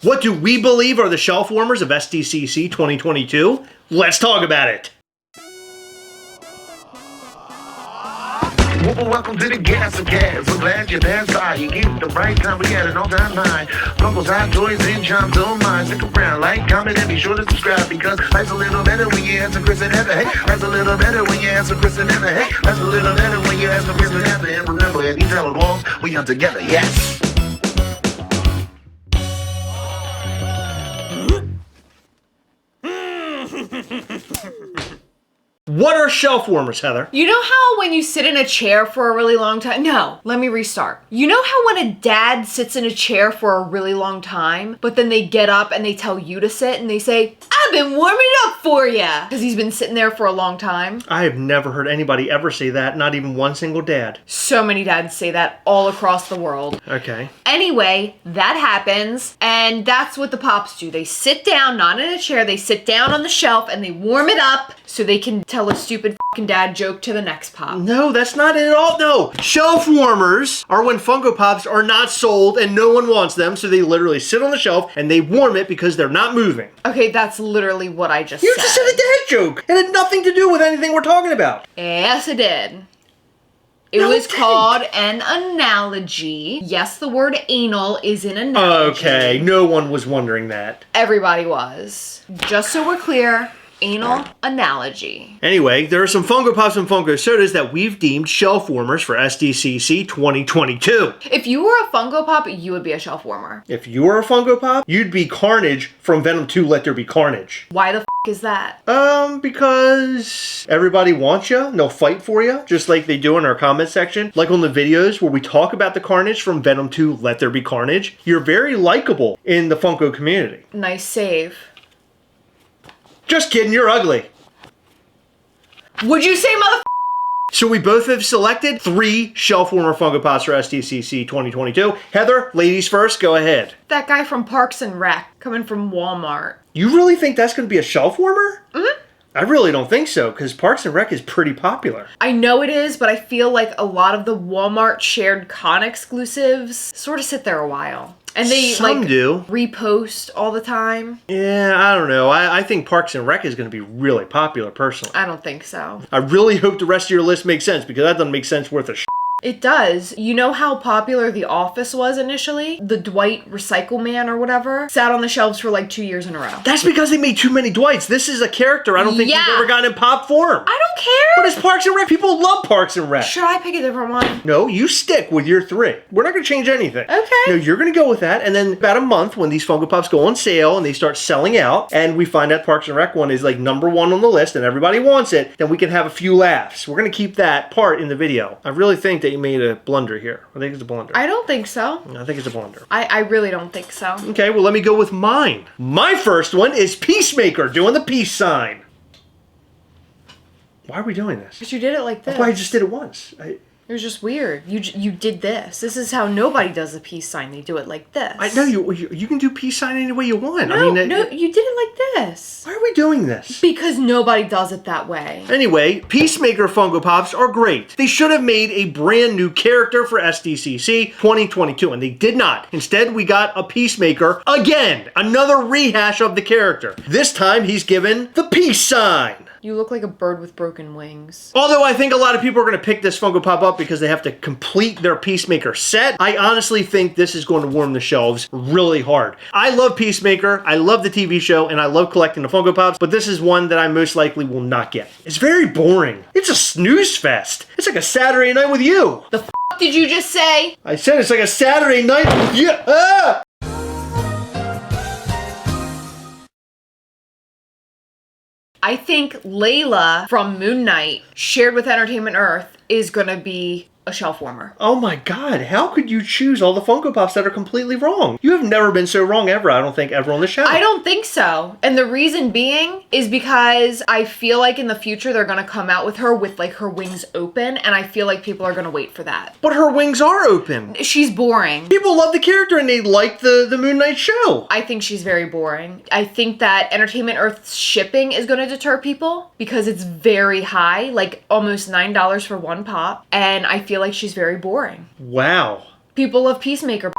What do we believe are the shelf warmers of Sdcc 2022? Let's talk about it. Welcome to the Gastlecast. We're glad you're there. You get the right time. We had an all-time high. Funko's hot toys and John's own mind. Stick around, like, comment, and be sure to subscribe because life's a little better when you answer Chris and Heather. Hey, life's a little better when you answer Chris and Heather. Hey, life's a little better when you answer Chris and Heather. And remember, at these hella walls, we hunt together. Yes. What are shelf warmers, Heather? You know how when you sit in a chair for a really long time? No, let me restart. You know how when a dad sits in a chair for a really long time, but then they get up and they tell you to sit and they say, I've been warming up for you, because he's been sitting there for a long time? I have never heard anybody ever say that, not even one single dad. So many dads say that all across the world. Okay. Anyway, that happens, and that's what the pops do. They sit down, not in a chair, they sit down on the shelf and they warm it up so they can tell a stupid fucking dad joke to the next pop. No, that's not it at all. No. Shelf warmers are when Funko Pops are not sold and no one wants them, so they literally sit on the shelf and they warm it because they're not moving. Okay, that's literally what I just said. You just said a dad joke. It had nothing to do with anything we're talking about. Yes, it did. It No, was it didn't. called an analogy. Yes, the word anal is an analogy. Okay, no one was wondering that. Everybody was. Just so we're clear, anal analogy. Anyway, there are some Funko Pops and Funko Sodas that we've deemed shelf warmers for Sdcc 2022. If you were a Funko Pop, you would be a shelf warmer. If you were a Funko Pop, you'd be Carnage from Venom 2 Let There Be Carnage. Why the is that? Because everybody wants you and they'll fight for you, just like they do in our comment section. Like on the videos where we talk about the Carnage from Venom 2 Let There Be Carnage. You're very likable in the Funko community. Nice save. Just kidding, you're ugly. Would you say mother? So we both have selected 3 shelf warmer Funko Pops for Sdcc 2022. Heather, ladies first, go ahead. That guy from Parks and Rec coming from Walmart. You really think that's going to be a shelf warmer? Mm-hmm. I really don't think so, because Parks and Rec is pretty popular. I know it is, but I feel like a lot of the Walmart shared con exclusives sort of sit there a while. And they Some do. repost all the time. Yeah, I don't know. I think Parks and Rec is going to be really popular, personally. I don't think so. I really hope the rest of your list makes sense, because that doesn't make sense worth a shit. It does. You know how popular The Office was initially? The Dwight Recycle Man or whatever sat on the shelves for like 2 years in a row. That's because they made too many Dwights. This is a character I don't think we've ever gotten in pop form. I don't care. But it's Parks and Rec. People love Parks and Rec. Should I pick a different one? No, you stick with your 3. We're not going to change anything. Okay. No, you're going to go with that. And then about a month when these Funko Pops go on sale and they start selling out and we find out Parks and Rec one is like #1 on the list and everybody wants it, then we can have a few laughs. We're going to keep that part in the video. I really think that you made a blunder here. I think it's a blunder. I don't think so. I think it's a blunder. I really don't think so. Okay, well, let me go with mine. My first one is Peacemaker doing the peace sign. Why are we doing this? But you did it like this. That's why I just did it once. It was just weird. You did this. This is how nobody does a peace sign. They do it like this. I know you can do peace sign any way you want. No, I mean, no, you did it like this. Why are we doing this? Because nobody does it that way. Anyway, Peacemaker Funko Pops are great. They should have made a brand new character for Sdcc 2022, and they did not. Instead, we got a Peacemaker again. Another rehash of the character. This time, he's given the peace sign. You look like a bird with broken wings. Although I think a lot of people are going to pick this Funko Pop up because they have to complete their Peacemaker set, I honestly think this is going to warm the shelves really hard. I love Peacemaker, I love the TV show, and I love collecting the Funko Pops, but this is one that I most likely will not get. It's very boring. It's a snooze fest. It's like a Saturday night with you. The f did you just say? I said it's like a Saturday night with you. Ah! I think Layla from Moon Knight, shared with Entertainment Earth, is gonna be a shelf warmer. Oh my god, how could you choose all the Funko Pops that are completely wrong? You have never been so wrong ever, I don't think, ever on the show. I don't think so. And the reason being is because I feel like in the future they're gonna come out with her with like her wings open, and I feel like people are gonna wait for that. But her wings are open. She's boring. People love the character and they like the Moon Knight show. I think she's very boring. I think that Entertainment Earth's shipping is gonna deter people because it's very high, like almost $9 for one pop, and I feel like she's very boring. Wow. People love Peacemaker.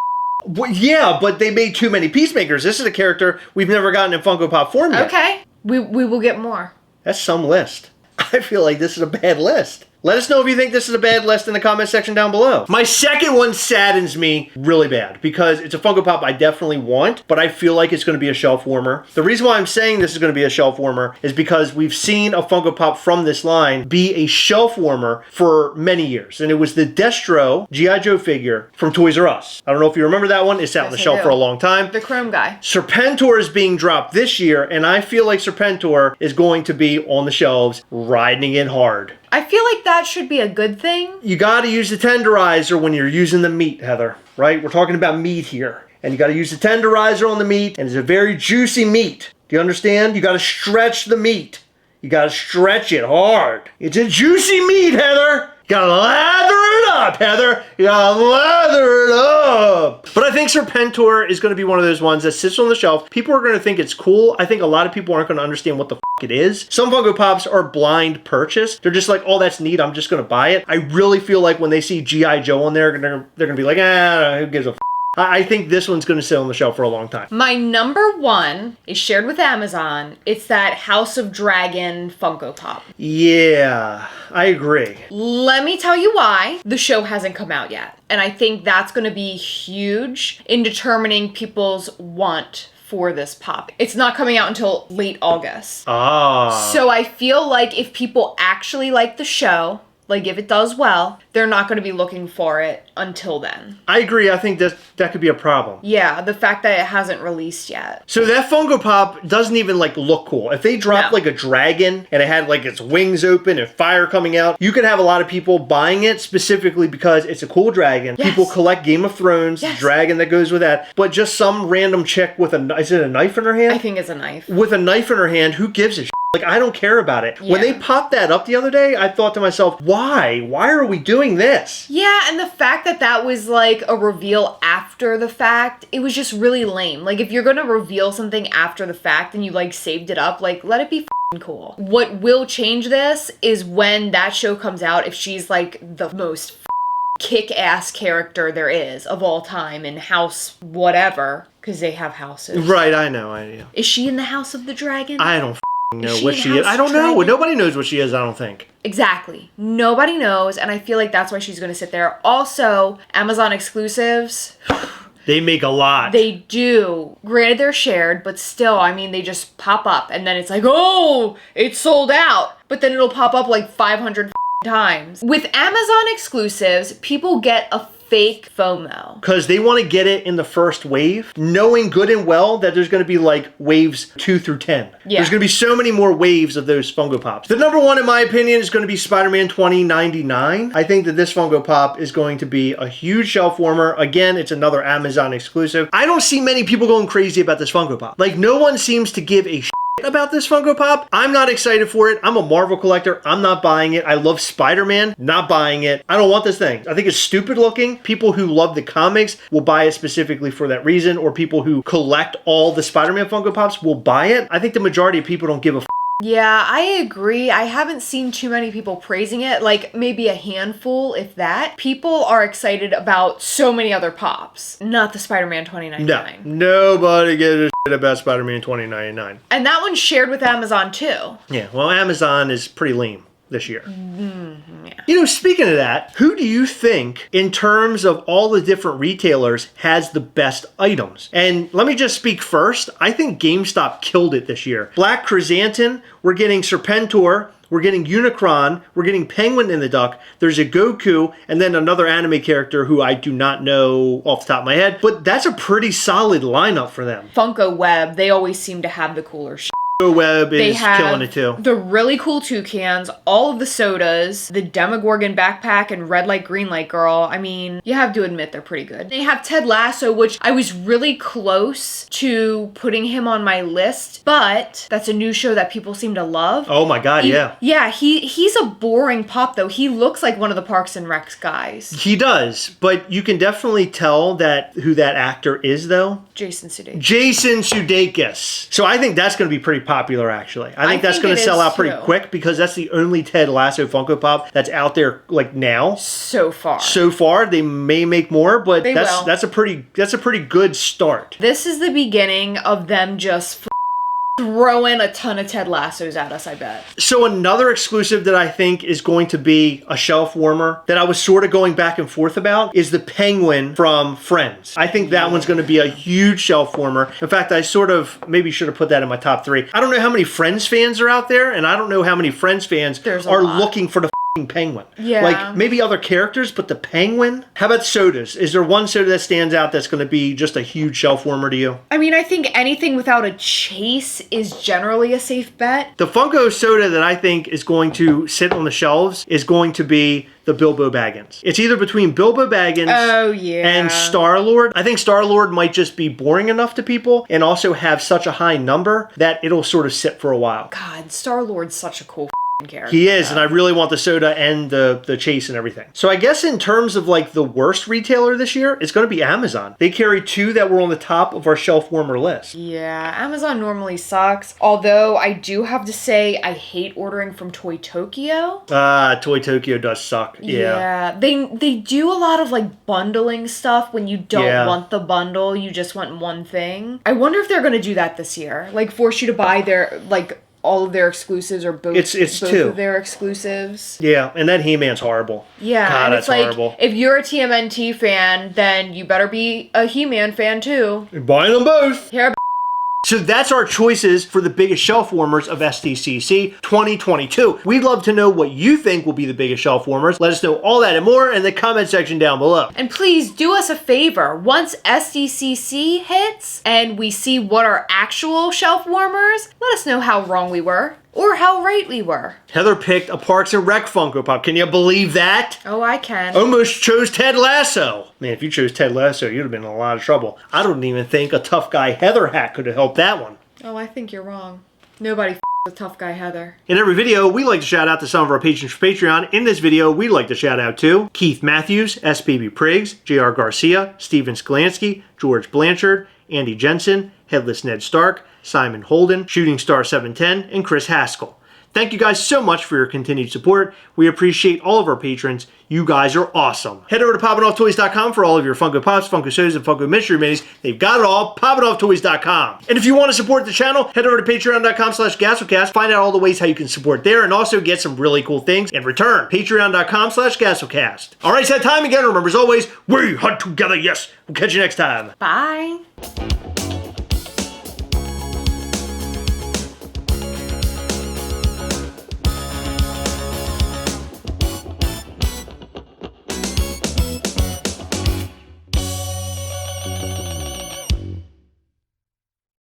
Well, yeah, but they made too many Peacemakers. This is a character we've never gotten in Funko Pop form yet. Okay. We will get more. That's some list. I feel like this is a bad list. Let us know if you think this is a bad list in the comment section down below. My second one saddens me really bad because it's a Funko Pop I definitely want, but I feel like it's going to be a shelf warmer. The reason why I'm saying this is going to be a shelf warmer is because we've seen a Funko Pop from this line be a shelf warmer for many years, and it was the Destro G.I. Joe figure from Toys R Us. I don't know if you remember that one. It's out on the shelf for a long time. The Chrome guy. Serpentor is being dropped this year, and I feel like Serpentor is going to be on the shelves riding it hard. I feel like that should be a good thing. You got to use the tenderizer when you're using the meat, Heather, right? We're talking about meat here. And you got to use the tenderizer on the meat, and it's a very juicy meat. Do you understand? You got to stretch the meat. You got to stretch it hard. It's a juicy meat, Heather. You gotta lather it up, Heather. You gotta lather it up. But I think Serpentor is going to be one of those ones that sits on the shelf. People are going to think it's cool. I think a lot of people aren't going to understand what the f it is. Some Funko Pops are blind purchase. They're just like, oh, that's neat. I'm just going to buy it. I really feel like when they see G.I. Joe on there, they're going to be like, who gives a f. I think this one's going to sit on the shelf for a long time. My number one is shared with Amazon. It's that House of Dragon Funko Pop. Yeah, I agree. Let me tell you why the show hasn't come out yet. And I think that's going to be huge in determining people's want for this pop. It's not coming out until late August. So I feel like if people actually like the show, like if it does well, they're not going to be looking for it until then. I agree. I think that could be a problem. Yeah, the fact that it hasn't released yet. So that Funko Pop doesn't even like look cool. If they dropped like a dragon and it had like its wings open and fire coming out, you could have a lot of people buying it specifically because it's a cool dragon. Yes. People collect Game of Thrones, the dragon that goes with that. But just some random chick with is it a knife in her hand? I think it's a knife. With a knife in her hand, who gives a shit? Like, I don't care about it. Yeah. When they popped that up the other day, I thought to myself, why? Why are we doing this? Yeah, and the fact that that was like a reveal after the fact, it was just really lame. Like, if you're gonna reveal something after the fact and you like saved it up, like, let it be cool. What will change this is when that show comes out, if she's like the most kick-ass character there is of all time in House whatever, because they have houses. Right, I know. Is she in the House of the Dragon? I don't know Is what she she in is. House I don't know. Dragon? Nobody knows what she is, I don't think. Exactly. Nobody knows, and I feel like that's why she's going to sit there. Also, Amazon exclusives. They make a lot. They do. Granted, they're shared, but still, I mean, they just pop up, and then it's like, oh, it's sold out. But then it'll pop up like 500 times. With Amazon exclusives, people get a fake FOMO. Because they want to get it in the first wave, knowing good and well that there's going to be like waves 2 through 10. Yeah. There's going to be so many more waves of those Funko Pops. The number one, in my opinion, is going to be Spider-Man 2099. I think that this Funko Pop is going to be a huge shelf warmer. Again, it's another Amazon exclusive. I don't see many people going crazy about this Funko Pop. Like, no one seems to give a about this Funko Pop. I'm not excited for it. I'm a Marvel collector. I'm not buying it. I love Spider-Man. Not buying it. I don't want this thing. I think it's stupid looking. People who love the comics will buy it specifically for that reason, or people who collect all the Spider-Man Funko Pops will buy it. I think the majority of people don't give a f. Yeah, I agree. I haven't seen too many people praising it, like maybe a handful, if that. People are excited about so many other pops, not the Spider-Man 2099. No, nobody gives a shit about Spider-Man 2099. And that one's shared with Amazon too. Yeah, well, Amazon is pretty lame this year. Yeah. You know, speaking of that, who do you think, in terms of all the different retailers, has the best items? And let me just speak first. I think GameStop killed it this year. Black Chrysanthemum, we're getting Serpentor, we're getting Unicron, we're getting Penguin in the Duck, there's a Goku, and then another anime character who I do not know off the top of my head, but that's a pretty solid lineup for them. Funko Web, they always seem to have the cooler shit. Web is killing it too. The really cool toucans, all of the sodas, the Demogorgon backpack, and Red Light, Green Light Girl. I mean, you have to admit they're pretty good. They have Ted Lasso, which I was really close to putting him on my list, but that's a new show that people seem to love. Oh my god, yeah. Yeah, he's a boring pop though. He looks like one of the Parks and Recs guys. He does, but you can definitely tell that who that actor is though. Jason Sudeikis. Jason Sudeikis. So I think that's going to be pretty popular, actually. I think that's going to sell out pretty quick because that's the only Ted Lasso Funko Pop that's out there like now. So far. So far, they may make more, but They will. that's a pretty good start. This is the beginning of them just throwing a ton of Ted Lassos at us, I bet. So another exclusive that I think is going to be a shelf warmer that I was sort of going back and forth about is the Penguin from Friends. I think that one's going to be a huge shelf warmer. In fact, I sort of maybe should have put that in my top 3. I don't know how many Friends fans are out there, and I don't know how many Friends fans are looking for the Penguin. Yeah. Like maybe other characters, but the Penguin? How about sodas? Is there one soda that stands out that's going to be just a huge shelf warmer to you? I mean, I think anything without a chase is generally a safe bet. The Funko soda that I think is going to sit on the shelves is going to be the Bilbo Baggins. It's either between Bilbo Baggins and Star-Lord. I think Star-Lord might just be boring enough to people and also have such a high number that it'll sort of sit for a while. God, Star-Lord's such a cool character. He is, and I really want the soda and the chase and everything. So I guess in terms of like the worst retailer this year, it's going to be Amazon. They carry 2 that were on the top of our shelf warmer list. Yeah, Amazon normally sucks. Although I do have to say I hate ordering from Toy Tokyo. Toy Tokyo does suck. Yeah. They do a lot of like bundling stuff when you don't want the bundle, you just want one thing. I wonder if they're going to do that this year. Like force you to buy their like all of their exclusives or both, it's both 2 of their exclusives. Yeah, and that He-Man's horrible. Yeah, God, and that's it's like, horrible. if you're a TMNT fan, then you better be a He-Man fan too. You're buying them both. Here, So that's our choices for the biggest shelf warmers of Sdcc 2022. We'd love to know what you think will be the biggest shelf warmers. Let us know all that and more in the comment section down below. and please do us a favor. Once Sdcc hits and we see what are actual shelf warmers, let us know how wrong we were or how right we were. Heather picked a Parks and Rec Funko Pop. Can you believe that? Oh, I can. Almost chose Ted Lasso. Man, if you chose Ted Lasso, you'd have been in a lot of trouble. I don't even think a Tough Guy Heather hat could have helped that one. Oh, I think you're wrong. Nobody with Tough Guy Heather. In every video, we like to shout out to some of our patrons for Patreon. In this video, we'd like to shout out to Keith Matthews, SPB Priggs, JR Garcia, Steven Skolansky, George Blanchard, Andy Jensen, Headless Ned Stark, Simon Holden, Shooting Star 710, and Chris Haskell. Thank you guys so much for your continued support. We appreciate all of our patrons. You guys are awesome. Head over to PoppingOffToys.com for all of your Funko Pops, Funko Sodas, and Funko Mystery Minis. They've got it all. PoppingOffToys.com. And if you want to support the channel, head over to Patreon.com/Gastlecast. Find out all the ways how you can support there and also get some really cool things in return. Patreon.com/Gastlecast. All right, it's that time again. Remember, as always, we hunt together. Yes. We'll catch you next time. Bye.